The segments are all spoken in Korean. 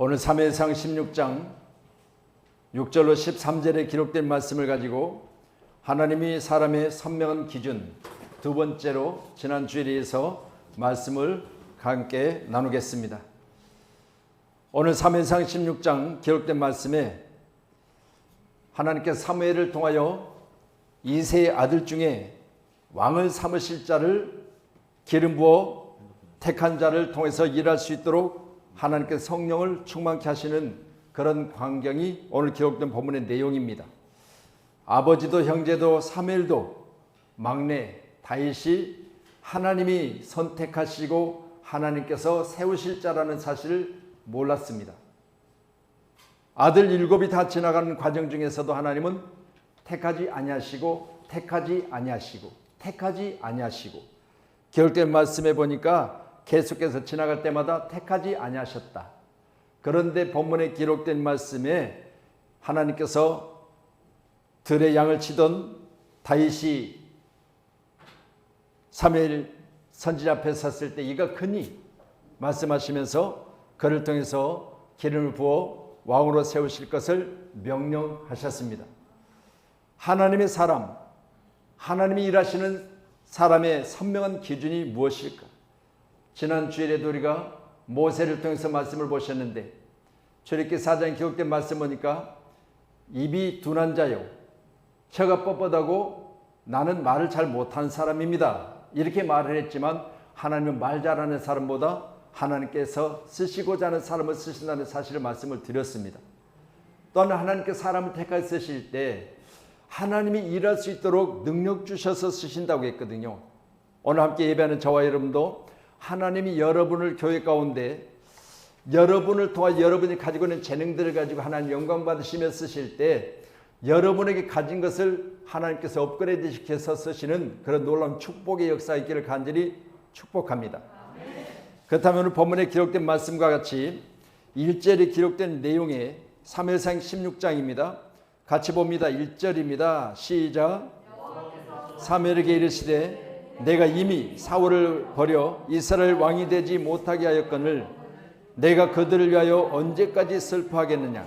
오늘 사무엘상 16장 6절로 13절에 기록된 말씀을 가지고 하나님이 사람의 선명한 기준 두 번째로 지난 주일에 이어서 말씀을 함께 나누겠습니다. 오늘 사무엘상 16장 기록된 말씀에 하나님께서 사무엘을 통하여 이새의 아들 중에 왕을 삼으실 자를 기름 부어 택한 자를 통해서 일할 수 있도록 하나님께서 성령을 충만케 하시는 그런 광경이 오늘 기록된 본문의 내용입니다. 아버지도 형제도 사무엘도 막내 다윗이 하나님이 선택하시고 하나님께서 세우실 자라는 사실을 몰랐습니다. 아들 7이 다 지나가는 과정 중에서도 하나님은 택하지 아니하시고 기록된 말씀에 보니까 계속해서 지나갈 때마다 택하지 아니하셨다. 그런데 본문에 기록된 말씀에 하나님께서 들의 양을 치던 다윗이 사무엘 선지자 앞에 섰을 때 이가 크니 말씀하시면서 그를 통해서 기름을 부어 왕으로 세우실 것을 명령하셨습니다. 하나님의 사람, 하나님이 일하시는 사람의 선명한 기준이 무엇일까? 지난 주일에도 우리가 모세를 통해서 말씀을 보셨는데 출애굽기 4장에 기록된 말씀 보니까 입이 둔한 자요 혀가 뻣뻣하고 나는 말을 잘 못하는 사람입니다. 이렇게 말을 했지만 하나님은 말 잘하는 사람보다 하나님께서 쓰시고자 하는 사람을 쓰신다는 사실을 말씀을 드렸습니다. 또한 하나님께서 사람을 택하여 쓰실 때 하나님이 일할 수 있도록 능력 주셔서 쓰신다고 했거든요. 오늘 함께 예배하는 저와 여러분도 하나님이 여러분을 교회 가운데 여러분을 통해 여러분이 가지고 있는 재능들을 가지고 하나님 영광 받으시며 쓰실 때 여러분에게 가진 것을 하나님께서 업그레이드 시켜서 쓰시는 그런 놀라운 축복의 역사 있기를 간절히 축복합니다. 그렇다면 오늘 본문에 기록된 말씀과 같이 1절에 기록된 내용의 사무엘상 16장입니다. 같이 봅니다. 1절입니다. 시작. 사무엘에게 이르시되 내가 이미 사울을 버려 이스라엘 왕이 되지 못하게 하였거늘 내가 그들을 위하여 언제까지 슬퍼하겠느냐.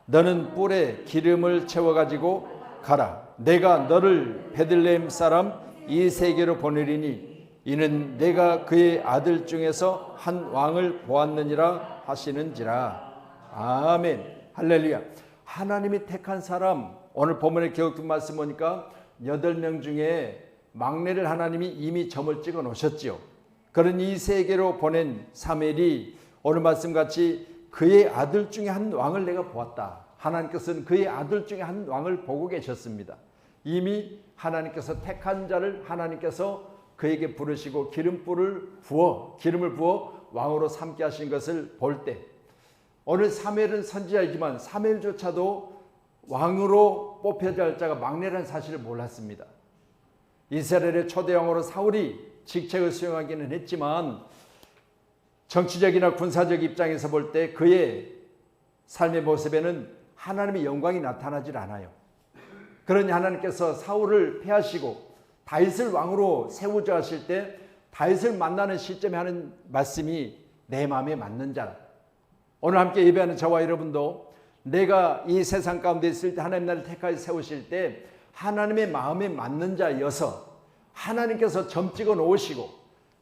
너는 뿔에 기름을 채워가지고 가라. 내가 너를 베들레헴 사람 이새에게로 보내리니 이는 내가 그의 아들 중에서 한 왕을 보았느니라 하시는지라. 아멘. 할렐루야. 하나님이 택한 사람, 오늘 본문에 기록된 말씀 보니까 8명 중에 막내를 하나님이 이미 점을 찍어 놓으셨지요. 그런 이새에게로 보낸 사무엘이 오늘 말씀같이 그의 아들 중에 한 왕을 내가 보았다. 하나님께서는 그의 아들 중에 한 왕을 보고 계셨습니다. 이미 하나님께서 택한 자를 하나님께서 그에게 부르시고 기름을 부어 왕으로 삼게 하신 것을 볼 때 오늘 사무엘은 선지자이지만 사무엘조차도 왕으로 뽑혀야 할 자가 막내라는 사실을 몰랐습니다. 이스라엘의 초대 왕으로 사울이 직책을 수행하기는 했지만 정치적이나 군사적 입장에서 볼 때 그의 삶의 모습에는 하나님의 영광이 나타나질 않아요. 그러니 하나님께서 사울을 패하시고 다윗을 왕으로 세우자 하실 때 다윗을 만나는 시점에 하는 말씀이 내 마음에 맞는 자라. 오늘 함께 예배하는 저와 여러분도 내가 이 세상 가운데 있을 때 하나님 나를 택하여 세우실 때 하나님의 마음에 맞는 자여서 하나님께서 점 찍어 놓으시고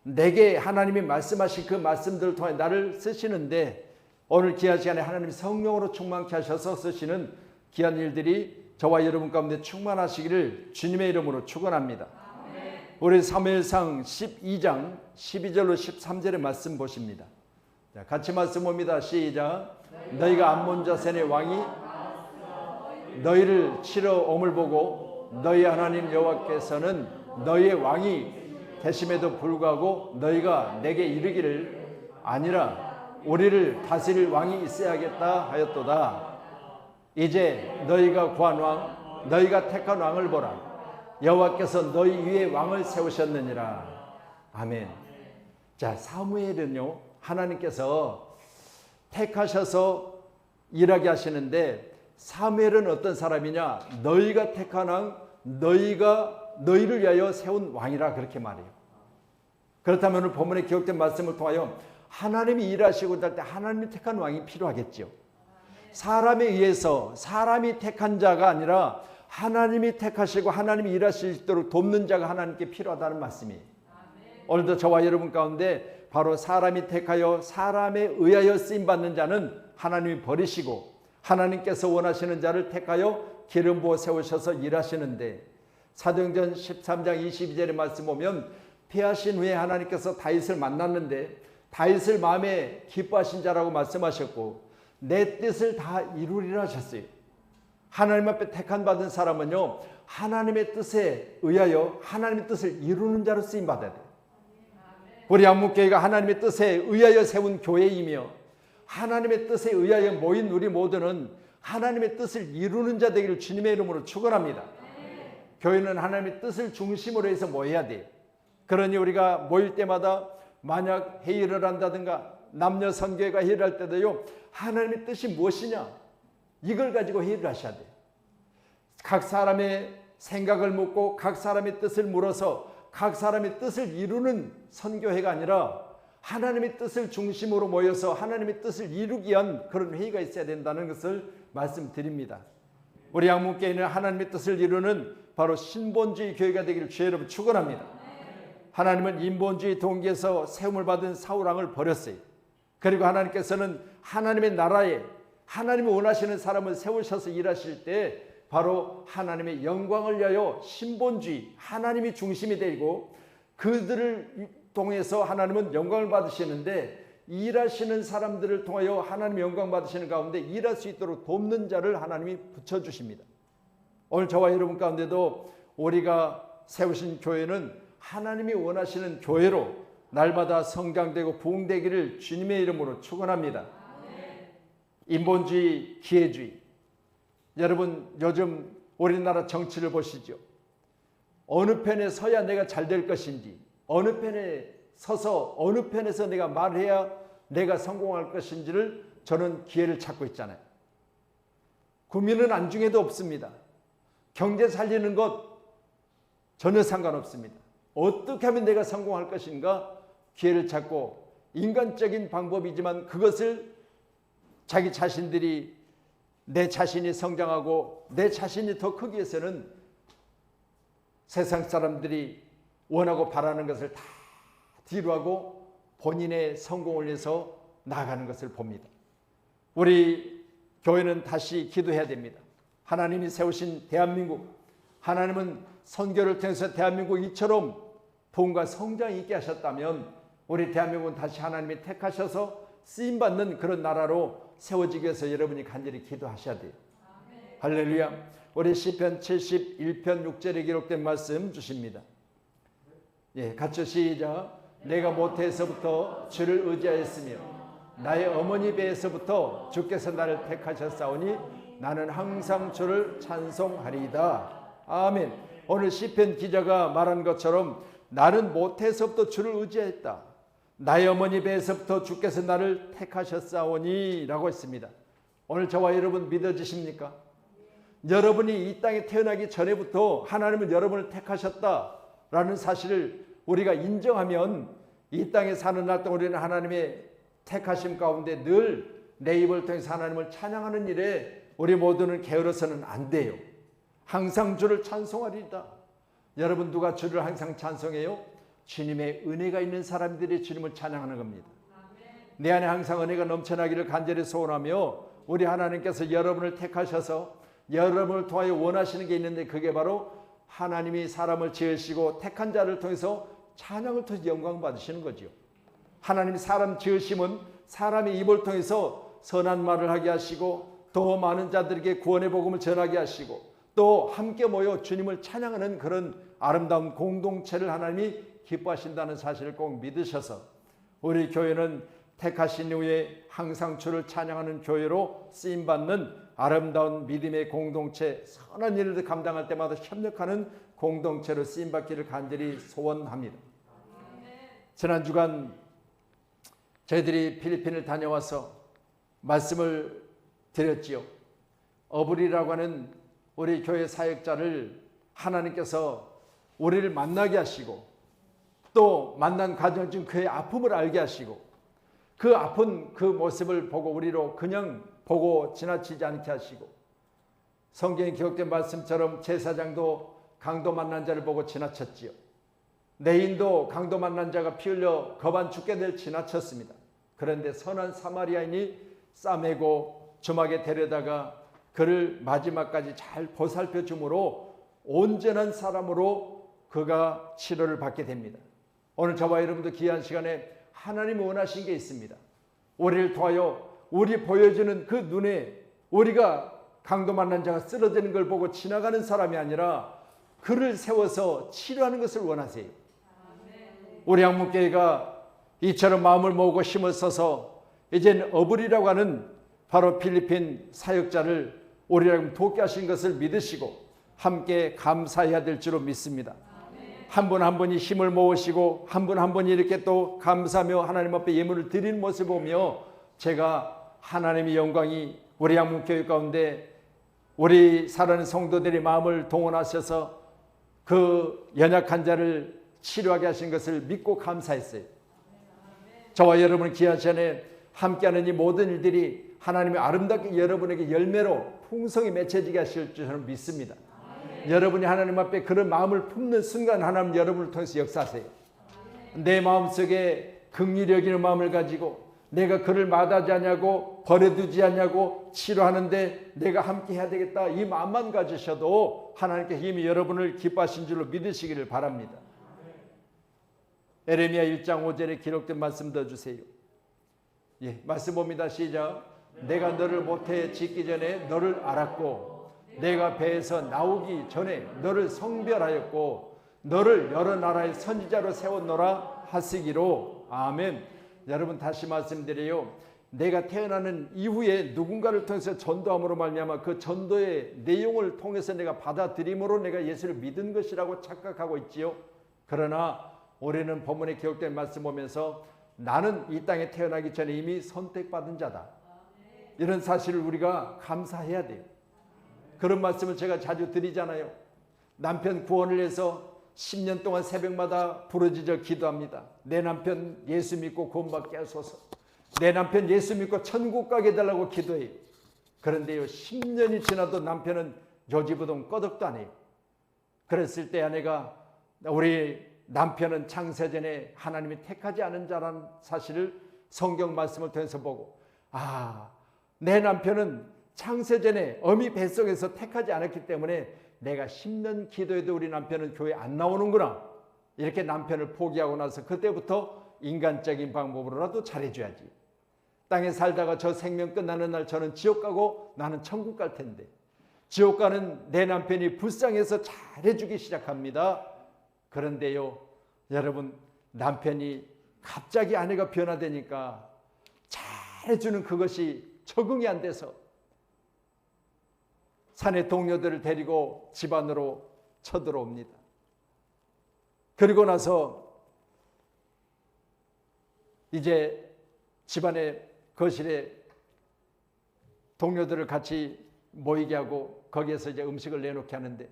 내게 하나님이 말씀하신 그 말씀들을 통해 나를 쓰시는데 오늘 귀한 시간에 하나님이 성령으로 충만케 하셔서 쓰시는 귀한 일들이 저와 여러분 가운데 충만하시기를 주님의 이름으로 축원합니다. 우리 사무엘상 12장 12절로 13절의 말씀 보십니다. 자, 같이 말씀 봅니다. 시작. 너희가 암몬 자손의 왕이 너희를 치러 옴을 보고 너희 하나님 여호와께서는 너희의 왕이 되심에도 불구하고 너희가 내게 이르기를 아니라 우리를 다스릴 왕이 있어야겠다 하였도다. 이제 너희가 구한 왕 너희가 택한 왕을 보라. 여호와께서 너희 위에 왕을 세우셨느니라. 아멘. 자, 사무엘은요 하나님께서 택하셔서 일하게 하시는데 사무엘은 어떤 사람이냐? 너희가 택한 왕, 너희를 위하여 세운 왕이라 그렇게 말해요. 그렇다면 오늘 본문에 기록된 말씀을 통하여 하나님이 일하시고자 할 때 하나님이 택한 왕이 필요하겠죠. 사람에 의해서 사람이 택한 자가 아니라 하나님이 택하시고 하나님이 일하실 수 있도록 돕는 자가 하나님께 필요하다는 말씀이에요. 오늘도 저와 여러분 가운데 바로 사람이 택하여 사람에 의하여 쓰임받는 자는 하나님이 버리시고 하나님께서 원하시는 자를 택하여 기름 부어 세우셔서 일하시는데, 사도행전 13장 22절의 말씀 보면 피하신 후에 하나님께서 다윗을 만났는데 다윗을 마음에 기뻐하신 자라고 말씀하셨고 내 뜻을 다 이루리라 하셨어요. 하나님 앞에 택한 받은 사람은요, 하나님의 뜻에 의하여 하나님의 뜻을 이루는 자로 쓰임받아야 돼요. 우리 한국교회가 하나님의 뜻에 의하여 세운 교회이며 하나님의 뜻에 의하여 모인 우리 모두는 하나님의 뜻을 이루는 자 되기를 주님의 이름으로 축원합니다. 교회는 하나님의 뜻을 중심으로 해서 모여야 돼요. 그러니 우리가 모일 때마다 만약 회의를 한다든가 남녀 선교회가 회의를 할 때도요, 하나님의 뜻이 무엇이냐 이걸 가지고 회의를 하셔야 돼요. 각 사람의 생각을 묻고 각 사람의 뜻을 물어서 각 사람의 뜻을 이루는 선교회가 아니라 하나님의 뜻을 중심으로 모여서 하나님의 뜻을 이루기 위한 그런 회의가 있어야 된다는 것을 말씀드립니다. 우리 양문교회는 하나님의 뜻을 이루는 바로 신본주의 교회가 되기를 주의 이름으로 축원합니다. 하나님은 인본주의 동기에서 세움을 받은 사울왕을 버렸어요. 그리고 하나님께서는 하나님의 나라에 하나님이 원하시는 사람을 세우셔서 일하실 때 바로 하나님의 영광을 위하여 신본주의 하나님이 중심이 되고 그들을 통해서 하나님은 영광을 받으시는데, 일하시는 사람들을 통하여 하나님 영광 받으시는 가운데 일할 수 있도록 돕는 자를 하나님이 붙여주십니다. 오늘 저와 여러분 가운데도 우리가 세우신 교회는 하나님이 원하시는 교회로 날마다 성장되고 부흥되기를 주님의 이름으로 축원합니다. 인본주의, 기회주의. 여러분 요즘 우리나라 정치를 보시죠. 어느 편에 서야 내가 잘 될 것인지, 어느 편에 서서 어느 편에서 내가 말해야 내가 성공할 것인지를 저는 기회를 찾고 있잖아요. 국민은 안중에도 없습니다. 경제 살리는 것 전혀 상관없습니다. 어떻게 하면 내가 성공할 것인가 기회를 찾고, 인간적인 방법이지만 그것을 자기 자신들이 내 자신이 성장하고 내 자신이 더 크기 위해서는 세상 사람들이 원하고 바라는 것을 다 뒤로하고 본인의 성공을 위해서 나아가는 것을 봅니다. 우리 교회는 다시 기도해야 됩니다. 하나님이 세우신 대한민국, 하나님은 선교를 통해서 대한민국 이처럼 부흥과 성장이 있게 하셨다면 우리 대한민국은 다시 하나님이 택하셔서 쓰임받는 그런 나라로 세워지기 위해서 여러분이 간절히 기도하셔야 돼요. 할렐루야. 우리 시편 71편 6절에 기록된 말씀 주십니다. 예, 같이 시작. 내가 모태에서부터 주를 의지하였으며 나의 어머니 배에서부터 주께서 나를 택하셨사오니 나는 항상 주를 찬송하리이다. 아멘. 오늘 시편 기자가 말한 것처럼 나는 모태에서부터 주를 의지했다. 나의 어머니 배에서부터 주께서 나를 택하셨사오니 라고 했습니다. 오늘 저와 여러분 믿어지십니까? 여러분이 이 땅에 태어나기 전에부터 하나님은 여러분을 택하셨다라는 사실을 우리가 인정하면 이 땅에 사는 날 동안 우리는 하나님의 택하심 가운데 늘 내 입을 통해서 하나님을 찬양하는 일에 우리 모두는 게으러서는 안 돼요. 항상 주를 찬송하리이다. 여러분 누가 주를 항상 찬송해요? 주님의 은혜가 있는 사람들이 주님을 찬양하는 겁니다. 내 안에 항상 은혜가 넘쳐나기를 간절히 소원하며 우리 하나님께서 여러분을 택하셔서 여러분을 통하여 원하시는 게 있는데 그게 바로 하나님이 사람을 지으시고 택한 자를 통해서 찬양을 통해서 영광 받으시는 거죠. 하나님이 사람 지으심은 사람의 입을 통해서 선한 말을 하게 하시고 더 많은 자들에게 구원의 복음을 전하게 하시고 또 함께 모여 주님을 찬양하는 그런 아름다운 공동체를 하나님이 기뻐하신다는 사실을 꼭 믿으셔서 우리 교회는 택하신 후에 항상 주를 찬양하는 교회로 쓰임받는 아름다운 믿음의 공동체, 선한 일을 감당할 때마다 협력하는 공동체로 쓰임받기를 간절히 소원합니다. 지난 주간 저희들이 필리핀을 다녀와서 말씀을 드렸지요. 어불이라고 하는 우리 교회 사역자를 하나님께서 우리를 만나게 하시고 또 만난 과정 중 그의 아픔을 알게 하시고 그 아픈 그 모습을 보고 우리로 그냥 보고 지나치지 않게 하시고, 성경에 기록된 말씀처럼 제사장도 강도 만난 자를 보고 지나쳤지요. 레인도 강도 만난 자가 피 흘려 거반 죽게 될 지나쳤습니다. 그런데 선한 사마리아인이 싸매고 주막에 데려다가 그를 마지막까지 잘 보살펴 주므로 온전한 사람으로 그가 치료를 받게 됩니다. 오늘 저와 여러분도 귀한 시간에 하나님이 원하신 게 있습니다. 우리를 도하여 우리 보여주는 그 눈에 우리가 강도 만난 자가 쓰러지는 걸 보고 지나가는 사람이 아니라 그를 세워서 치료하는 것을 원하세요. 우리 한문교회가 이처럼 마음을 모으고 힘을 써서 이제는 어불이라고 하는 바로 필리핀 사역자를 우리를 돕게 하신 것을 믿으시고 함께 감사해야 될 줄로 믿습니다. 한 분 한 분이 힘을 모으시고 한 분 한 분이 이렇게 또 감사하며 하나님 앞에 예물을 드리는 모습을 보며 제가 하나님의 영광이 우리 양문교회 가운데 우리 사랑하는 성도들의 마음을 동원하셔서 그 연약한 자를 치료하게 하신 것을 믿고 감사했어요. 저와 여러분 귀한 시간에 함께하는 이 모든 일들이 하나님이 아름답게 여러분에게 열매로 풍성히 맺혀지게 하실 줄 저는 믿습니다. 여러분이 하나님 앞에 그런 마음을 품는 순간 하나님 여러분을 통해서 역사하세요. 내 마음속에 긍휼히 여기는 마음을 가지고 내가 그를 마다하지 않냐고 버려두지 않냐고 치료하는데 내가 함께 해야 되겠다, 이 마음만 가지셔도 하나님께 힘이 여러분을 기뻐하신 줄로 믿으시기를 바랍니다. 에레미야 1장 5절에 기록된 말씀 더 주세요. 예, 말씀 봅니다. 시작. 내가 너를 모태에 짓기 전에 너를 알았고 내가 배에서 나오기 전에 너를 성별하였고 너를 여러 나라의 선지자로 세웠노라 하시기로. 아멘. 여러분 다시 말씀드려요. 내가 태어나는 이후에 누군가를 통해서 전도함으로 말미암아 그 전도의 내용을 통해서 내가 받아들임으로 내가 예수를 믿은 것이라고 착각하고 있지요. 그러나 우리는 본문에 기록된 말씀 보면서 나는 이 땅에 태어나기 전에 이미 선택받은 자다, 이런 사실을 우리가 감사해야 돼요. 그런 말씀을 제가 자주 드리잖아요. 남편 구원을 위해서 10년 동안 새벽마다 부르짖어 기도합니다. 내 남편 예수 믿고 구원받게 하소서. 내 남편 예수 믿고 천국 가게 해달라고 기도해요. 그런데요, 10년이 지나도 남편은 요지부동 꺼덕도 안 해요. 그랬을 때 아내가 우리 남편은 창세전에 하나님이 택하지 않은 자라는 사실을 성경 말씀을 통해서 보고, 내 남편은 창세전에 어미 뱃속에서 택하지 않았기 때문에 내가 10년 기도해도 우리 남편은 교회 안 나오는구나, 이렇게 남편을 포기하고 나서 그때부터 인간적인 방법으로라도 잘해줘야지. 땅에 살다가 저 생명 끝나는 날 저는 지옥 가고 나는 천국 갈 텐데, 지옥 가는 내 남편이 불쌍해서 잘해주기 시작합니다. 그런데요, 여러분, 남편이 갑자기 아내가 변화되니까 잘해주는 그것이 적응이 안 돼서 사내 동료들을 데리고 집 안으로 쳐들어옵니다. 그리고 나서 이제 집안의 거실에 동료들을 같이 모이게 하고 거기에서 이제 음식을 내놓게 하는데,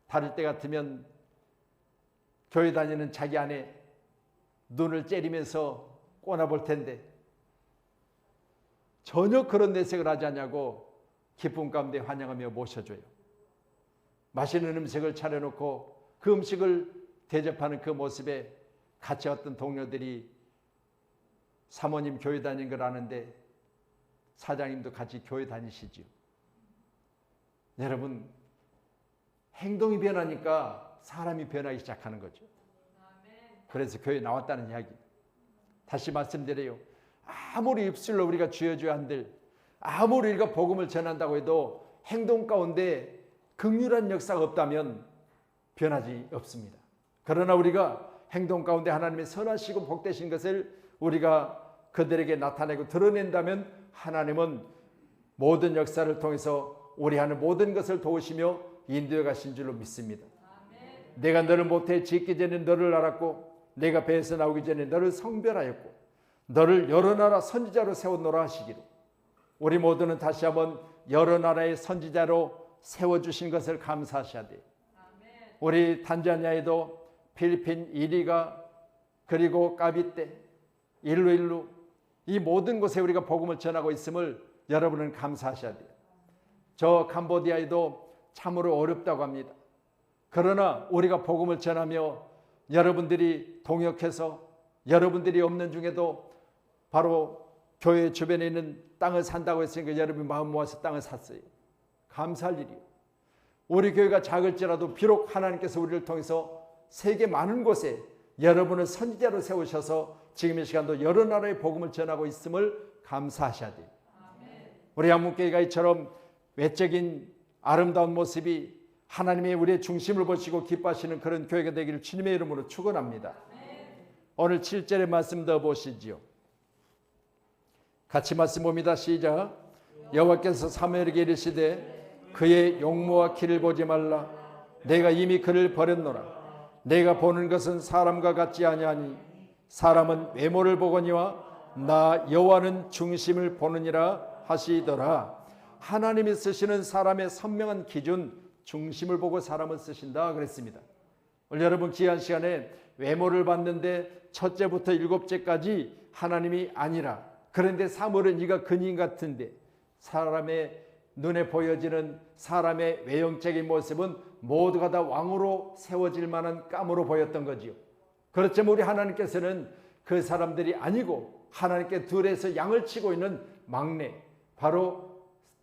다를 때 같으면 교회 다니는 자기 아내 눈을 째리면서 꼬나볼 텐데 전혀 그런 내색을 하지 않냐고 기쁨 가운데 환영하며 모셔줘요. 맛있는 음식을 차려놓고 그 음식을 대접하는 그 모습에 같이 어떤 동료들이 사모님 교회 다니는 걸 아는데 사장님도 같이 교회 다니시지요. 여러분, 행동이 변하니까 사람이 변하기 시작하는 거죠. 그래서 교회 나왔다는 이야기. 다시 말씀드려요. 아무리 입술로 우리가 쥐어줘야 한들, 아무리 우리가 복음을 전한다고 해도 행동 가운데 긍휼한 역사가 없다면 변하지 없습니다. 그러나 우리가 행동 가운데 하나님의 선하시고 복되신 것을 우리가 그들에게 나타내고 드러낸다면 하나님은 모든 역사를 통해서 우리 하는 모든 것을 도우시며 인도해 가신 줄로 믿습니다. 내가 너를 모태에 짓기 전에 너를 알았고 내가 배에서 나오기 전에 너를 성별하였고 너를 여러 나라 선지자로 세웠노라 하시기로. 우리 모두는 다시 한번 여러 나라의 선지자로 세워주신 것을 감사하셔야 돼요. 우리 탄자니아에도 필리핀 이리가 그리고 까비떼 일루일루 이 모든 곳에 우리가 복음을 전하고 있음을 여러분은 감사하셔야 돼요. 저 캄보디아에도 참으로 어렵다고 합니다. 그러나 우리가 복음을 전하며 여러분들이 동역해서 여러분들이 없는 중에도 바로 교회 주변에 있는 땅을 산다고 했으니까 여러분이 마음 모아서 땅을 샀어요. 감사할 일이에요. 우리 교회가 작을지라도 비록 하나님께서 우리를 통해서 세계 많은 곳에 여러분을 선지자로 세우셔서 지금 이 시간도 여러 나라의 복음을 전하고 있음을 감사하셔야 돼요. 우리 양문교회가 이처럼 외적인 아름다운 모습이 하나님의 우리의 중심을 보시고 기뻐하시는 그런 교회가 되기를 주님의 이름으로 축원합니다. 오늘 7절의 말씀 더 보시지요. 같이 말씀 봅니다. 시작. 여호와께서 사무엘에게 이르시되 그의 용모와 키를 보지 말라. 내가 이미 그를 버렸노라. 내가 보는 것은 사람과 같지 아니하니 사람은 외모를 보거니와 나 여호와는 중심을 보느니라 하시더라. 하나님이 쓰시는 사람의 선명한 기준, 중심을 보고 사람을 쓰신다 그랬습니다. 오늘 여러분 귀한 시간에 외모를 봤는데 첫째부터 일곱째까지 하나님이 아니라, 그런데 사무엘은 네가 근인 같은데 사람의 눈에 보여지는 사람의 외형적인 모습은 모두가 다 왕으로 세워질 만한 깜으로 보였던 거지요. 그렇지만 우리 하나님께서는 그 사람들이 아니고 하나님께 들에서 양을 치고 있는 막내, 바로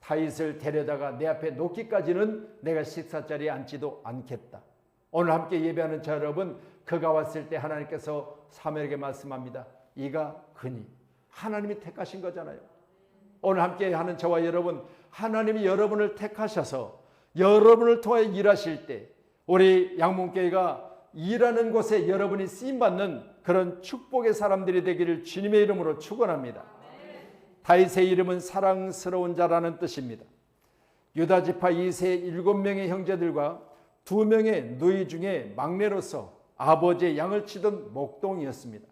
다윗을 데려다가 내 앞에 놓기까지는 내가 식사자리에 앉지도 않겠다. 오늘 함께 예배하는 자 여러분, 그가 왔을 때 하나님께서 사무엘에게 말씀합니다. 이가 그니. 하나님이 택하신 거잖아요. 오늘 함께 하는 저와 여러분, 하나님이 여러분을 택하셔서 여러분을 통해 일하실 때 우리 양문교회가 일하는 곳에 여러분이 쓰임받는 그런 축복의 사람들이 되기를 주님의 이름으로 축원합니다. 다윗의 이름은 사랑스러운 자라는 뜻입니다. 유다지파 2세 7명의 형제들과 2명의 누이 중에 막내로서 아버지의 양을 치던 목동이었습니다.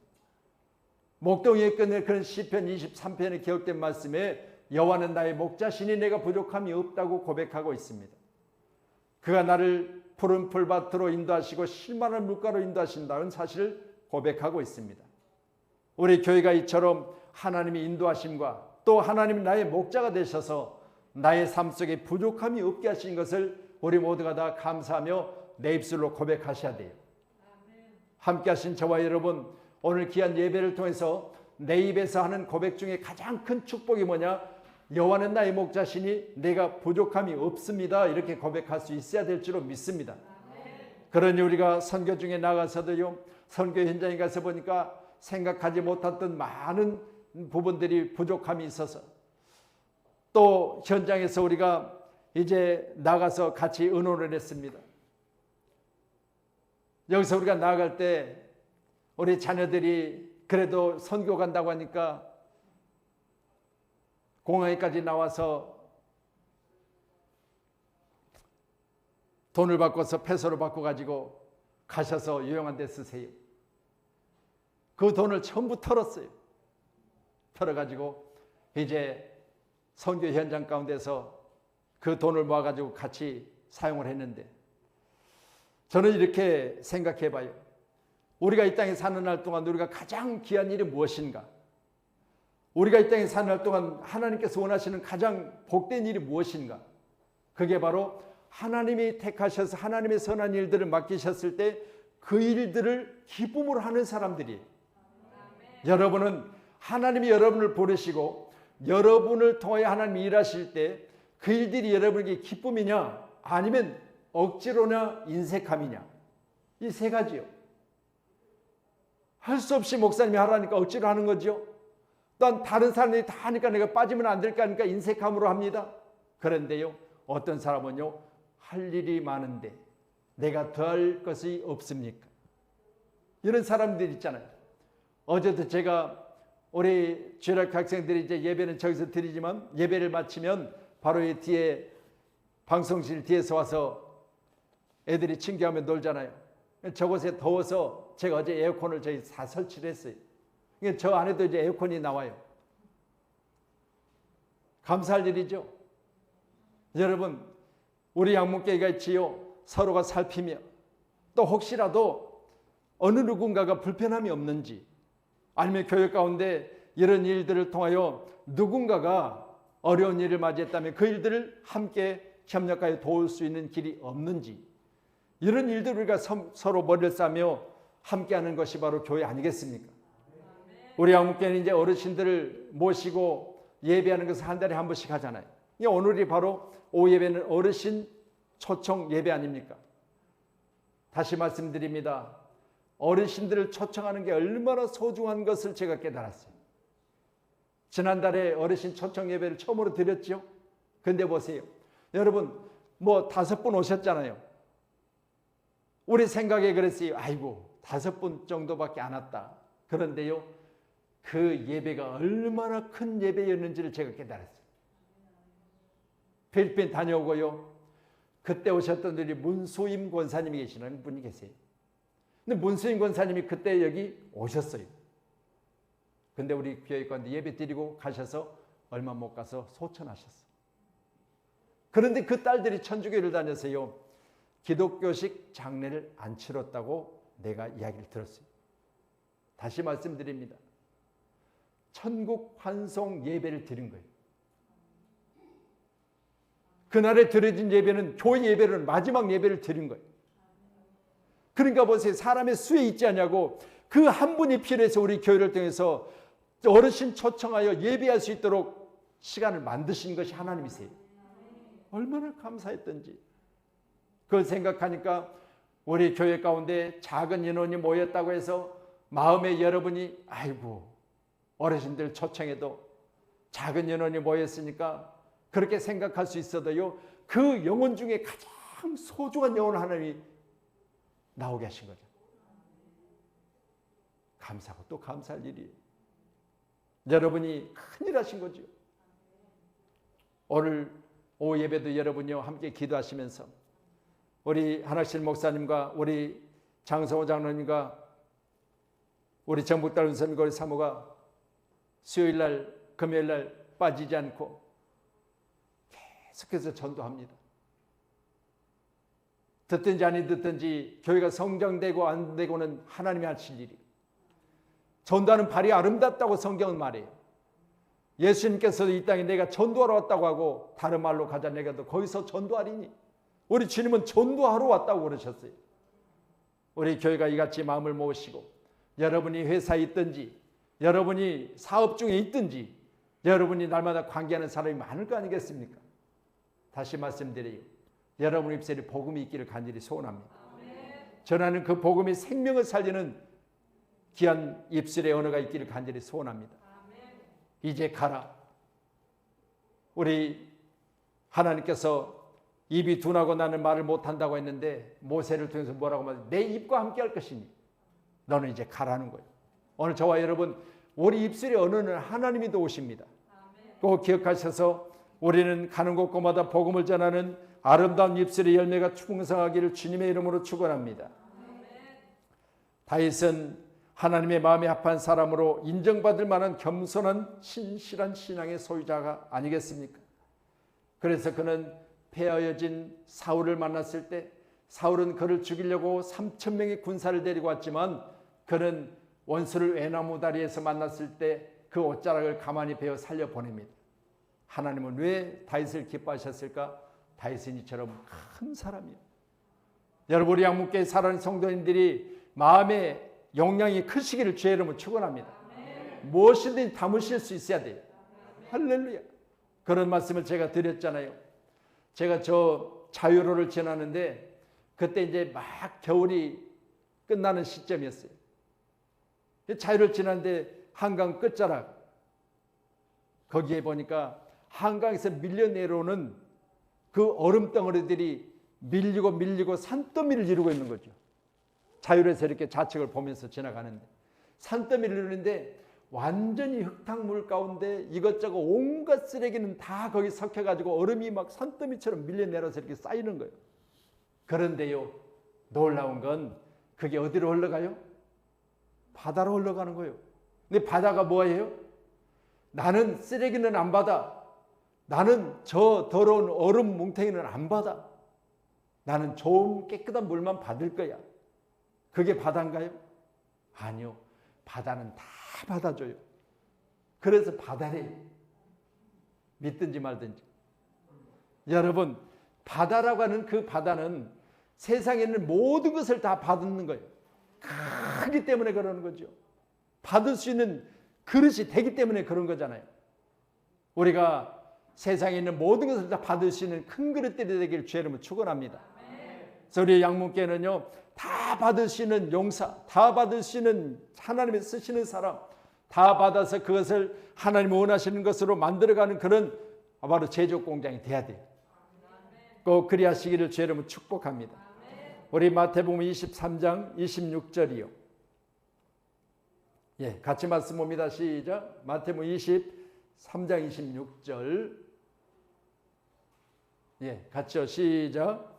목동이에 끝내 그런 시편 23편에 기록된 말씀에 여호와는 나의 목자시니 내가 부족함이 없다고 고백하고 있습니다. 그가 나를 푸른 풀밭으로 인도하시고 실만한 물가로 인도하신다는 사실을 고백하고 있습니다. 우리 교회가 이처럼 하나님의 인도하심과 또 하나님이 나의 목자가 되셔서 나의 삶 속에 부족함이 없게 하신 것을 우리 모두가 다 감사하며 내 입술로 고백하셔야 돼요. 함께 하신 저와 여러분, 오늘 귀한 예배를 통해서 내 입에서 하는 고백 중에 가장 큰 축복이 뭐냐? 여호와는 나의 목자시니 내가 부족함이 없습니다. 이렇게 고백할 수 있어야 될 줄로 믿습니다. 그러니 우리가 선교 중에 나가서도요, 선교 현장에 가서 보니까 생각하지 못했던 많은 부분들이 부족함이 있어서, 또 현장에서 우리가 이제 나가서 같이 의논을 했습니다. 여기서 우리가 나아갈 때 우리 자녀들이 그래도 선교 간다고 하니까 공항에까지 나와서 돈을 바꿔서 페소로 바꿔가지고 가셔서 유용한 데 쓰세요. 그 돈을 전부 털었어요. 털어가지고 이제 선교 현장 가운데서 그 돈을 모아가지고 같이 사용을 했는데, 저는 이렇게 생각해 봐요. 우리가 이 땅에 사는 날 동안 우리가 가장 귀한 일이 무엇인가? 우리가 이 땅에 사는 날 동안 하나님께서 원하시는 가장 복된 일이 무엇인가? 그게 바로 하나님이 택하셔서 하나님의 선한 일들을 맡기셨을 때 그 일들을 기쁨으로 하는 사람들이, 여러분은 하나님이 여러분을 부르시고 여러분을 통해 하나님이 일하실 때 그 일들이 여러분에게 기쁨이냐 아니면 억지로냐 인색함이냐, 이 세 가지요. 할 수 없이 목사님이 하라니까 억지로 하는 거죠. 또한 다른 사람들이 다 하니까 내가 빠지면 안 될까 하니까 인색함으로 합니다. 그런데요, 어떤 사람은요, 할 일이 많은데 내가 더할 것이 없습니까? 이런 사람들 있잖아요. 어제도 제가 우리 주일학 학생들이 이제 예배는 저기서 드리지만 예배를 마치면 바로 이 뒤에 방송실 뒤에서 와서 애들이 친구하며 놀잖아요. 저곳에 더워서 제가 어제 에어컨을 저희 다 설치를 했어요. 저 안에도 이제 에어컨이 나와요. 감사할 일이죠. 여러분, 우리 양문교회가 있지요. 서로가 살피며 또 혹시라도 어느 누군가가 불편함이 없는지, 아니면 교회 가운데 이런 일들을 통하여 누군가가 어려운 일을 맞이했다면 그 일들을 함께 협력하여 도울 수 있는 길이 없는지, 이런 일들을 우리가 서로 머리를 싸며 함께하는 것이 바로 교회 아니겠습니까? 우리 한국교회는 이제 어르신들을 모시고 예배하는 것을 한 달에 한 번씩 하잖아요. 오늘이 바로 오예배는 어르신 초청 예배 아닙니까? 다시 말씀드립니다. 어르신들을 초청하는 게 얼마나 소중한 것을 제가 깨달았어요. 지난달에 어르신 초청 예배를 처음으로 드렸죠. 근데 보세요. 여러분, 5분 오셨잖아요. 우리 생각에 그랬어요. 아이고, 5분 정도밖에 안 왔다. 그런데요, 그 예배가 얼마나 큰 예배였는지를 제가 깨달았어요. 필리핀 다녀오고요. 그때 오셨던 분이 문수임 권사님이 계시는 분이 계세요. 근데 문수임 권사님이 그때 여기 오셨어요. 근데 우리 교회 가운데 예배 드리고 가셔서 얼마 못 가서 소천하셨어요. 그런데 그 딸들이 천주교를 다녀서요, 기독교식 장례를 안 치렀다고 내가 이야기를 들었어요. 다시 말씀드립니다. 천국 환송 예배를 드린 거예요. 그날에 드려진 예배는 교회 예배는 마지막 예배를 드린 거예요. 그러니까 보세요. 사람의 수에 있지 않냐고, 그 한 분이 필요해서 우리 교회를 통해서 어르신 초청하여 예배할 수 있도록 시간을 만드신 것이 하나님이세요. 얼마나 감사했던지. 그걸 생각하니까 우리 교회 가운데 작은 인원이 모였다고 해서 마음에 여러분이 아이고, 어르신들 초청해도 작은 인원이 모였으니까 그렇게 생각할 수 있어도요, 그 영혼 중에 가장 소중한 영혼 하나님이 나오게 하신 거죠. 감사하고 또 감사할 일이에요. 여러분이 큰일 하신 거죠. 오늘 오후 예배도 여러분이요 함께 기도하시면서 우리 한학실 목사님과 우리 장성호 장로님과 우리 정북달 은선님과 우리 사모가 수요일날 금요일날 빠지지 않고 계속해서 전도합니다. 듣든지 아니 듣든지 교회가 성장되고 안 되고는 하나님이 하실 일이에요. 전도하는 발이 아름답다고 성경은 말해요. 예수님께서도 이 땅에 내가 전도하러 왔다고 하고 다른 말로 가자 내가도 거기서 전도하리니, 우리 주님은 전도하러 왔다고 그러셨어요. 우리 교회가 이같이 마음을 모으시고 여러분이 회사에 있든지 여러분이 사업 중에 있든지 여러분이 날마다 관계하는 사람이 많을 거 아니겠습니까? 다시 말씀드려요. 여러분 입술에 복음이 있기를 간절히 소원합니다. 전하는 그 복음이 생명을 살리는 귀한 입술의 언어가 있기를 간절히 소원합니다. 이제 가라. 우리 하나님께서 입이 둔하고 나는 말을 못한다고 했는데 모세를 통해서 뭐라고 말해요? 내 입과 함께 할 것이니 너는 이제 가라는 거예요. 오늘 저와 여러분 우리 입술의 언어는 하나님이 도우십니다. 꼭 기억하셔서 우리는 가는 곳곳마다 복음을 전하는 아름다운 입술의 열매가 충성하기를 주님의 이름으로 축원합니다. 다윗은 하나님의 마음에 합한 사람으로 인정받을 만한 겸손한 신실한 신앙의 소유자가 아니겠습니까? 그래서 그는 폐하여진 사울을 만났을 때 사울은 그를 죽이려고 3,000명의 군사를 데리고 왔지만 그는 원수를 외나무 다리에서 만났을 때 그 옷자락을 가만히 베어 살려보냅니다. 하나님은 왜 다윗을 기뻐하셨을까? 다윗은 이처럼 큰 사람이에요. 여러분 우리 양문교회 사랑하는 성도님들이 마음의 용량이 크시기를 주의 이름으로 축원합니다. 무엇이든 담으실 수 있어야 돼요. 할렐루야. 그런 말씀을 제가 드렸잖아요. 제가 저 자유로를 지나는데 그때 이제 막 겨울이 끝나는 시점이었어요. 자유를 지나는데 한강 끝자락 거기에 보니까 한강에서 밀려 내려오는 그 얼음 덩어리들이 밀리고 산더미를 이루고 있는 거죠. 자유로에서 이렇게 좌측을 보면서 지나가는데 산더미를 이루는데 완전히 흙탕물 가운데 이것저것 온갖 쓰레기는 다 거기 섞여가지고 얼음이 막 산더미처럼 밀려 내려서 이렇게 쌓이는 거예요. 그런데요, 놀라운 건 그게 어디로 흘러가요? 바다로 흘러가는 거예요. 근데 바다가 뭐예요? 나는 쓰레기는 안 받아. 나는 저 더러운 얼음 뭉탱이는 안 받아. 나는 좋은 깨끗한 물만 받을 거야. 그게 바다인가요? 아니요. 바다는 다 받아줘요. 그래서 받아래. 믿든지 말든지. 여러분, 바다라고 하는 그 바다는 세상에 있는 모든 것을 다 받는 거예요. 크기 때문에 그러는 거죠. 받을 수 있는 그릇이 되기 때문에 그런 거잖아요. 우리가 세상에 있는 모든 것을 다 받을 수 있는 큰 그릇들이 되기를 주의 이름으로 축원합니다. 그래서 우리 양문교회는요, 다 받을 수 있는 용사, 다 받을 수 있는 하나님이 쓰시는 사람, 다 받아서 그것을 하나님이 원하시는 것으로 만들어가는 그런 바로 제조 공장이 돼야 돼요. 꼭 그리하시기를 주의 이름으로 축복합니다. 우리 마태복음 23장 26절이요. 예, 같이 말씀 봅니다. 시작. 마태복음 23장 26절. 예, 같이요. 시작.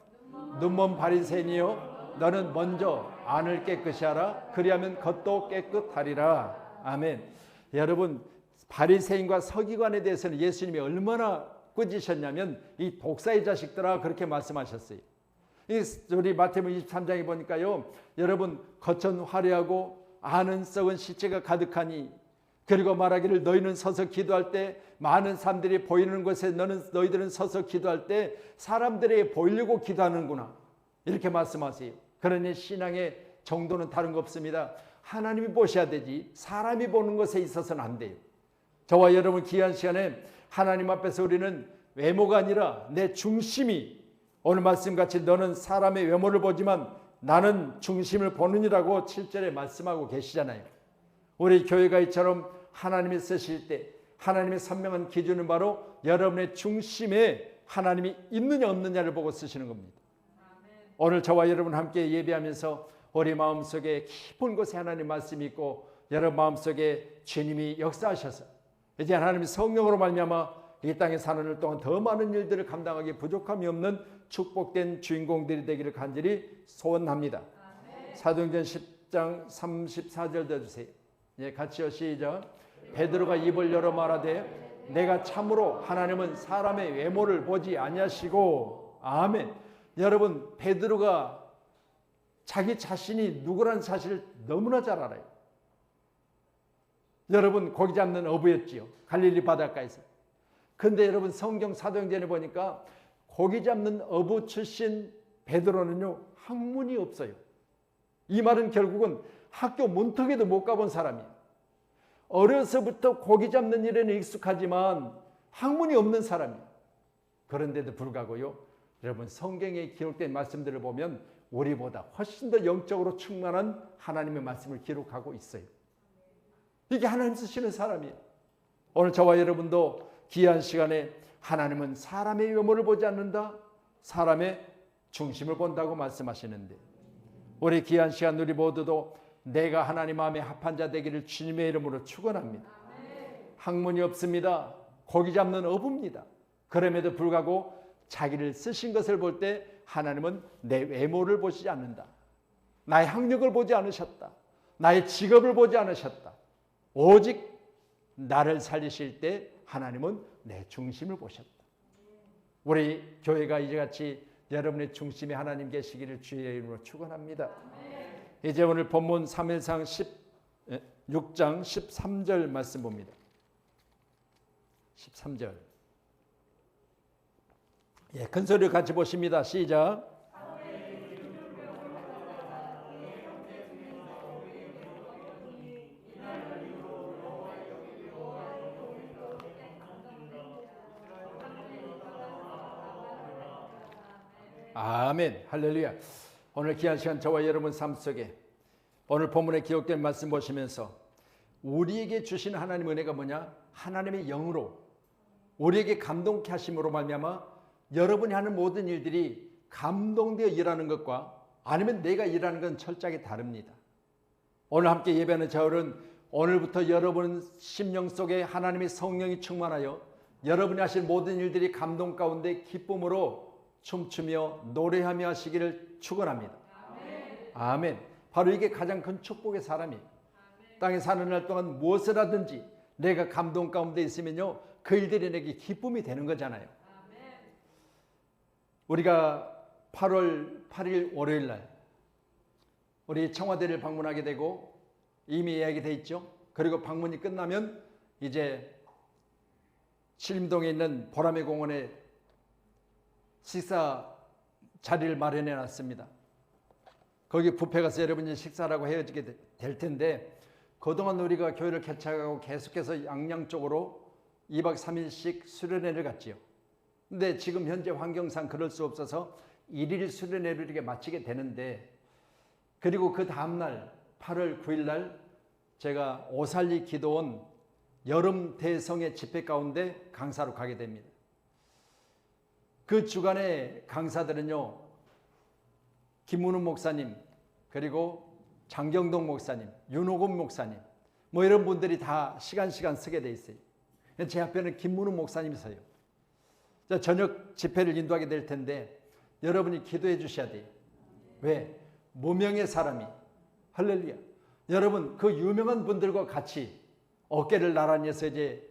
눈먼 바리새인이여, 너는 먼저 안을 깨끗이 하라. 그리하면 겉도 깨끗하리라. 아멘. 여러분, 바리새인과 서기관에 대해서는 예수님이 얼마나 꾸짖으셨냐면 이 독사의 자식들아 그렇게 말씀하셨어요. 우리 마태복음 23장에 보니까요, 여러분, 겉은 화려하고 안은 썩은 시체가 가득하니, 그리고 말하기를 너희는 서서 기도할 때 많은 사람들이 보이는 곳에 너희들은 서서 기도할 때 사람들에게 보이려고 기도하는구나, 이렇게 말씀하세요. 그러니 신앙의 정도는 다른 거 없습니다. 하나님이 보셔야 되지 사람이 보는 것에 있어서는 안 돼요. 저와 여러분 귀한 시간에 하나님 앞에서 우리는 외모가 아니라 내 중심이, 오늘 말씀같이 너는 사람의 외모를 보지만 나는 중심을 보느니라고 7절에 말씀하고 계시잖아요. 우리 교회가 이처럼 하나님이 쓰실 때 하나님의 선명한 기준은 바로 여러분의 중심에 하나님이 있느냐 없느냐를 보고 쓰시는 겁니다. 오늘 저와 여러분 함께 예배하면서 우리 마음속에 깊은 곳에 하나님 말씀이 있고 여러분 마음속에 주님이 역사하셔서 이제 하나님이 성령으로 말미암아 이 땅에 사는 일 동안 더 많은 일들을 감당하기 부족함이 없는 축복된 주인공들이 되기를 간절히 소원합니다. 사도행전 10장 34절 들어주세요. 예, 같이요. 시작. 베드로가 입을 열어 말하되 내가 참으로 하나님은 사람의 외모를 보지 아니하시고. 아멘. 여러분, 베드로가 자기 자신이 누구라는 사실을 너무나 잘 알아요. 여러분, 고기 잡는 어부였지요. 갈릴리 바닷가에서. 근데 여러분, 성경 사도행전에 보니까 고기 잡는 어부 출신 베드로는요, 학문이 없어요. 이 말은 결국은 학교 문턱에도 못 가본 사람이에요. 어려서부터 고기 잡는 일에는 익숙하지만 학문이 없는 사람이에요. 그런데도 불구하고요, 여러분, 성경에 기록된 말씀들을 보면 우리보다 훨씬 더 영적으로 충만한 하나님의 말씀을 기록하고 있어요. 이게 하나님 쓰시는 사람이에요. 오늘 저와 여러분도 귀한 시간에 하나님은 사람의 외모를 보지 않는다, 사람의 중심을 본다고 말씀하시는데, 우리 귀한 시간 우리 모두도 내가 하나님 마음에 합한 자 되기를 주님의 이름으로 축원합니다. 학문이 없습니다. 고기 잡는 어부입니다. 그럼에도 불구하고 자기를 쓰신 것을 볼 때 하나님은 내 외모를 보시지 않는다, 나의 학력을 보지 않으셨다, 나의 직업을 보지 않으셨다. 오직 나를 살리실 때 하나님은 내 중심을 보셨다. 우리 교회가 이제같이 여러분의 중심에 하나님 계시기를 주의 이름으로 축원합니다. 이제 오늘 본문 사무엘상 16장 13절 말씀 봅니다. 13절. 예, 큰 소리로 같이 보십니다. 시작. 아멘. 할렐루야. 오늘 귀한 시간 저와 여러분 삶 속에 오늘 본문에 기록된 말씀 보시면서 우리에게 주신 하나님의 은혜가 뭐냐? 하나님의 영으로 우리에게 감동케 하심으로 말미암아 여러분이 하는 모든 일들이 감동되어 일하는 것과 아니면 내가 일하는 건 철저하게 다릅니다. 오늘 함께 예배하는 저는 오늘부터 여러분 심령 속에 하나님의 성령이 충만하여 여러분이 하신 모든 일들이 감동 가운데 기쁨으로 춤추며 노래하며 하시기를 축원합니다. 아멘. 아멘. 바로 이게 가장 큰 축복의 사람이에요. 땅에 사는 날 동안 무엇을 하든지 내가 감동 가운데 있으면요, 그 일들이 내게 기쁨이 되는 거잖아요. 아멘. 우리가 8월 8일 월요일 날 우리 청와대를 방문하게 되고 이미 예약이 돼 있죠. 그리고 방문이 끝나면 이제 신림동에 있는 보라매 공원에 식사 자리를 마련해 놨습니다. 거기 뷔페 가서 여러분이 식사라고 헤어지게 될 텐데, 그동안 우리가 교회를 개척하고 계속해서 양양 쪽으로 2박 3일씩 수련회를 갔지요. 근데 지금 현재 환경상 그럴 수 없어서 1일 수련회를 이렇게 마치게 되는데, 그리고 그 다음날 8월 9일 제가 오살리 기도원 여름 대성회 집회 가운데 강사로 가게 됩니다. 그 주간에 강사들은요, 김문훈 목사님, 그리고 장경동 목사님, 윤호곤 목사님, 뭐 이런 분들이 다 시간 서게 돼 있어요. 제 앞에는 김문훈 목사님이 서요. 저녁 집회를 인도하게 될 텐데 여러분이 기도해 주셔야 돼요. 왜? 무명의 사람이, 할렐루야, 여러분 그 유명한 분들과 같이 어깨를 나란히 해서 이제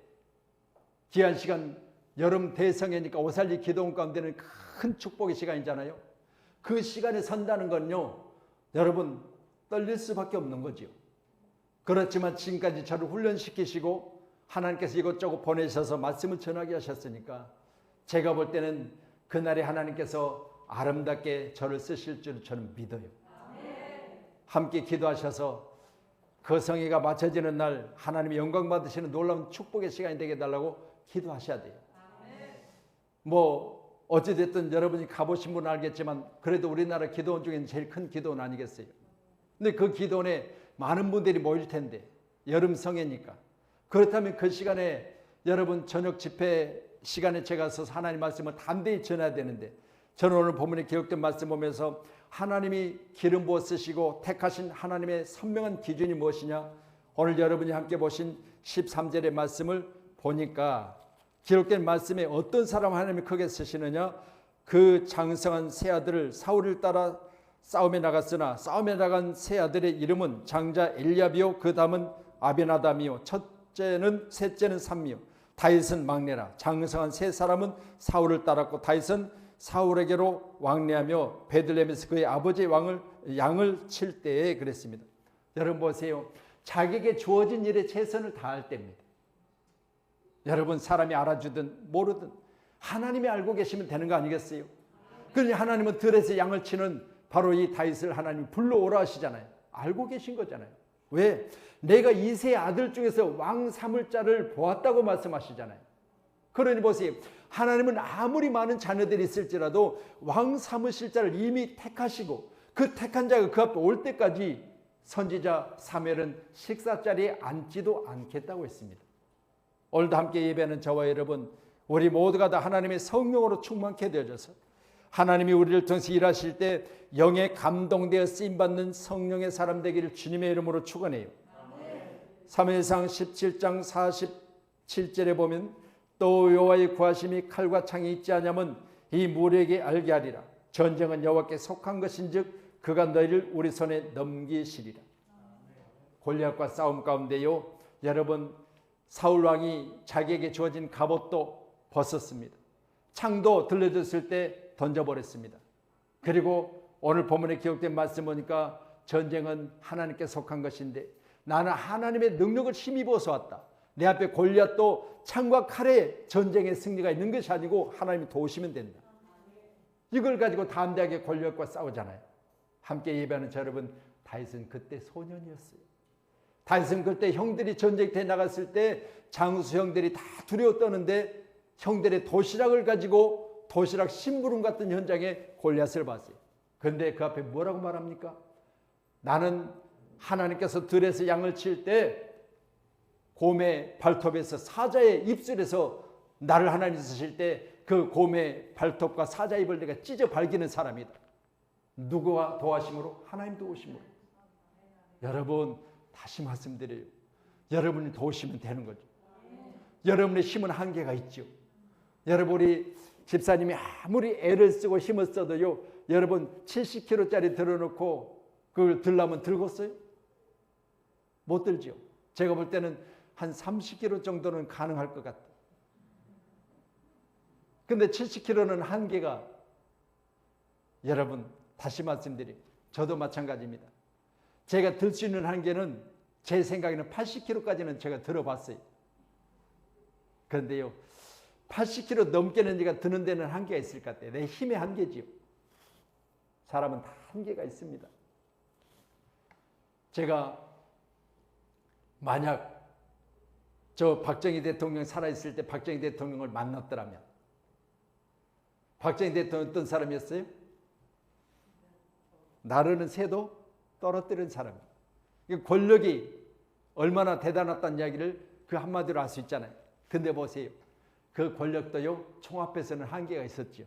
귀한 시간, 여름 대성회니까 오살리 기도원 가운데는 큰 축복의 시간이잖아요. 그 시간에 선다는 건요, 여러분 떨릴 수밖에 없는 거죠. 그렇지만 지금까지 저를 훈련시키시고 하나님께서 이것저것 보내셔서 말씀을 전하게 하셨으니까 제가 볼 때는 그날에 하나님께서 아름답게 저를 쓰실 줄 저는 믿어요. 함께 기도하셔서 그 성회가 마쳐지는 날 하나님의 영광 받으시는 놀라운 축복의 시간이 되게 해달라고 기도하셔야 돼요. 뭐 어찌됐든 여러분이 가보신 분은 알겠지만 그래도 우리나라 기도원 중에는 제일 큰 기도원 아니겠어요? 근데 그 기도원에 많은 분들이 모일 텐데 여름 성회니까, 그렇다면 그 시간에 여러분 저녁 집회 시간에 제가 서서 하나님 말씀을 담대히 전해야 되는데, 저는 오늘 본문에 기록된 말씀 보면서 하나님이 기름 부어 쓰시고 택하신 하나님의 선명한 기준이 무엇이냐, 오늘 여러분이 함께 보신 13절의 말씀을 보니까 기록된 말씀에 어떤 사람 하나님이 크게 쓰시느냐, 그 장성한 세 아들을 사울을 따라 싸움에 나갔으나 싸움에 나간 세 아들의 이름은 장자 엘리압이요, 그 다음은 아비나담이요, 셋째는 삼미요, 다윗은 막내라. 장성한 세 사람은 사울을 따랐고 다윗은 사울에게로 왕래하며 베들레헴에서 그의 아버지의 양을 칠 때에 그랬습니다. 여러분 보세요. 자기에게 주어진 일에 최선을 다할 때입니다. 여러분 사람이 알아주든 모르든 하나님이 알고 계시면 되는 거 아니겠어요? 그러니 하나님은 들에서 양을 치는 바로 이 다윗을 하나님 불러오라 하시잖아요. 알고 계신 거잖아요. 왜? 내가 이 세 아들 중에서 왕 삼을 자를 보았다고 말씀하시잖아요. 그러니 보세요. 하나님은 아무리 많은 자녀들이 있을지라도 왕 삼으실 자를 이미 택하시고 그 택한 자가 그 앞에 올 때까지 선지자 사무엘은 식사 자리에 앉지도 않겠다고 했습니다. 오늘도 함께 예배하는 저와 여러분, 우리 모두가 다 하나님의 성령으로 충만케 되어져서 하나님이 우리를 통해서 일하실 때 영에 감동되어 쓰임받는 성령의 사람 되기를 주님의 이름으로 축원해요. 사무엘상 17장 47절에 보면 또 여호와의 구하심이 칼과 창이 있지 않으면 이 무리에게 알게 하리라. 전쟁은 여호와께 속한 것인즉 그가 너희를 우리 손에 넘기시리라. 골리앗과 싸움 가운데요, 여러분 사울 왕이 자기에게 주어진 갑옷도 벗었습니다. 창도 들려줬을 때 던져버렸습니다. 그리고 오늘 본문에 기록된 말씀 보니까 전쟁은 하나님께 속한 것인데 나는 하나님의 능력을 힘입어서 왔다. 내 앞에 골리앗도 창과 칼에 전쟁의 승리가 있는 것이 아니고 하나님이 도우시면 된다. 이걸 가지고 담대하게 골리앗과 싸우잖아요. 함께 예배하는 저 여러분, 다윗은 그때 소년이었어요. 다윗은 그때 형들이 전쟁터에 나갔을 때 장수 형들이 다 두려워 떠는데 형들의 도시락을 가지고 도시락 심부름 같은 현장에 골리앗을 봤어요. 그런데 그 앞에 뭐라고 말합니까? 나는 하나님께서 들에서 양을 칠 때 곰의 발톱에서 사자의 입술에서 나를 하나님 쓰실 때 그 곰의 발톱과 사자 입을 내가 찢어 발기는 사람이다. 누구와 도와심으로? 하나님 도우심으로. 여러분 다시 말씀드려요. 여러분이 도우시면 되는 거죠. 여러분의 힘은 한계가 있죠. 여러분 우리 집사님이 아무리 애를 쓰고 힘을 써도요, 여러분 70kg짜리 들어놓고 그걸 들려면 들겠어요? 못 들죠. 제가 볼 때는 한 30kg 정도는 가능할 것 같아요. 근데 70kg는 한계가, 여러분 다시 말씀드려요. 저도 마찬가지입니다. 제가 들 수 있는 한계는 제 생각에는 80kg까지는 제가 들어봤어요. 그런데요, 80kg 넘게는 네가 드는 데는 한계가 있을 것 같아요. 내 힘의 한계지요. 사람은 다 한계가 있습니다. 제가 만약 저 박정희 대통령 살아있을 때 박정희 대통령을 만났더라면, 박정희 대통령 어떤 사람이었어요? 나르는 새도 떨어뜨린 사람. 권력이 얼마나 대단했다는 이야기를 그 한마디로 알 수 있잖아요. 근데 보세요. 그 권력도요, 총 앞에서는 한계가 있었죠.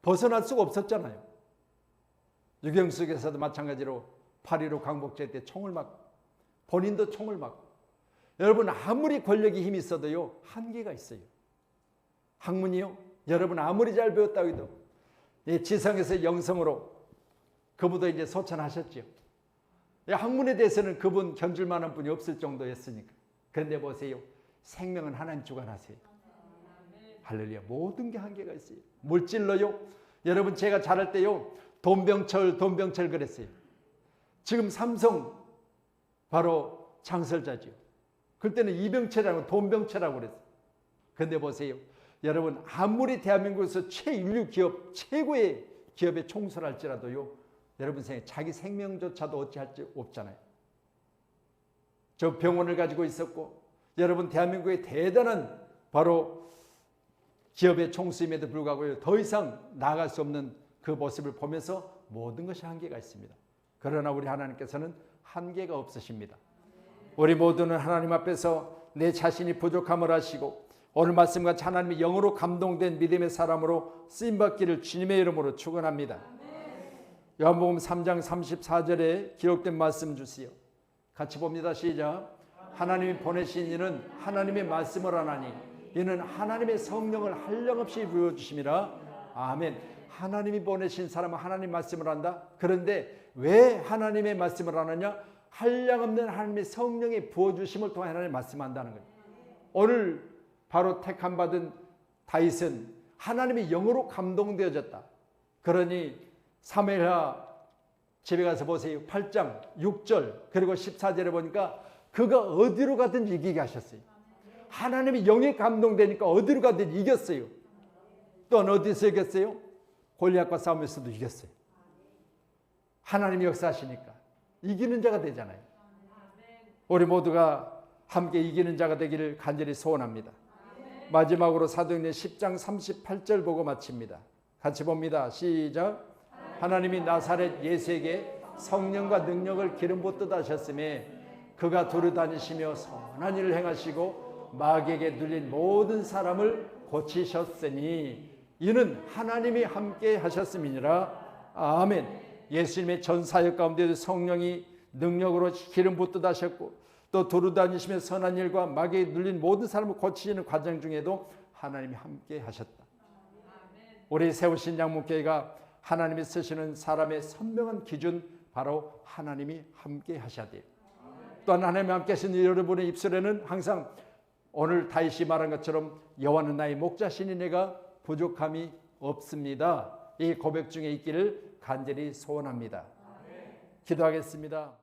벗어날 수가 없었잖아요. 유경숙에서도 마찬가지로 8.15 광복절 때 총을 맞고, 본인도 총을 맞고. 여러분, 아무리 권력이 힘이 있어도요, 한계가 있어요. 학문이요, 여러분 아무리 잘 배웠다고 해도 지성에서 영성으로 그분도 이제 소천하셨죠. 학문에 대해서는 그분 견줄 만한 분이 없을 정도였으니까. 그런데 보세요. 생명은 하나님 주관하세요. 할렐루야. 모든 게 한계가 있어요. 물질로요. 여러분 제가 자랄 때요. 돈병철 그랬어요. 지금 삼성 바로 창설자죠. 그때는 이병철이라고 돈병철이라고 그랬어요. 그런데 보세요. 여러분 아무리 대한민국에서 최인류 기업 최고의 기업에 총수할지라도요. 여러분 생각에 자기 생명조차도 어찌할 수 없잖아요. 저 병원을 가지고 있었고 여러분 대한민국의 대단한 바로 기업의 총수임에도 불구하고 더 이상 나아갈 수 없는 그 모습을 보면서 모든 것이 한계가 있습니다. 그러나 우리 하나님께서는 한계가 없으십니다. 우리 모두는 하나님 앞에서 내 자신이 부족함을 아시고 오늘 말씀같이 하나님의 영으로 감동된 믿음의 사람으로 쓰임받기를 주님의 이름으로 축원합니다. 요한복음 3장 34절에 기록된 말씀 주시오. 같이 봅니다. 시작. 하나님이 보내신 이는 하나님의 말씀을 하나니 이는 하나님의 성령을 한량없이 부어주심이라. 아멘. 하나님이 보내신 사람은 하나님 말씀을 한다. 그런데 왜 하나님의 말씀을 하느냐? 한량없는 하나님의 성령의 부어주심을 통해 하나님 말씀한다는 거예요. 오늘 바로 택함 받은 다윗은 하나님의 영으로 감동되어졌다. 그러니 사무엘하 집에 가서 보세요. 8장 6절 그리고 14절에 보니까 그가 어디로 가든 이기게 하셨어요. 하나님의 영에 감동되니까 어디로 가든 이겼어요. 또한 어디서 이겼어요? 골리앗과 싸움에서도 이겼어요. 하나님이 역사하시니까 이기는 자가 되잖아요. 우리 모두가 함께 이기는 자가 되기를 간절히 소원합니다. 마지막으로 사도행전 10장 38절 보고 마칩니다. 같이 봅니다. 시작. 하나님이 나사렛 예수에게 성령과 능력을 기름 붓듯 하셨음에 그가 두루 다니시며 선한 일을 행하시고 마귀에게 눌린 모든 사람을 고치셨으니 이는 하나님이 함께 하셨음이니라. 아멘. 예수님의 전 사역 가운데도 성령이 능력으로 기름 붓듯 하셨고 또 두루 다니시며 선한 일과 마귀에 눌린 모든 사람을 고치시는 과정 중에도 하나님이 함께 하셨다. 우리 세우신 양문교회가 하나님이 쓰시는 사람의 선명한 기준 바로 하나님이 함께 하셔야 돼요. 또한 하나님이 함께 하신 여러분의 입술에는 항상 오늘 다윗이 말한 것처럼 여호와는 나의 목자시니 내가 부족함이 없습니다. 이 고백 중에 있기를 간절히 소원합니다. 기도하겠습니다.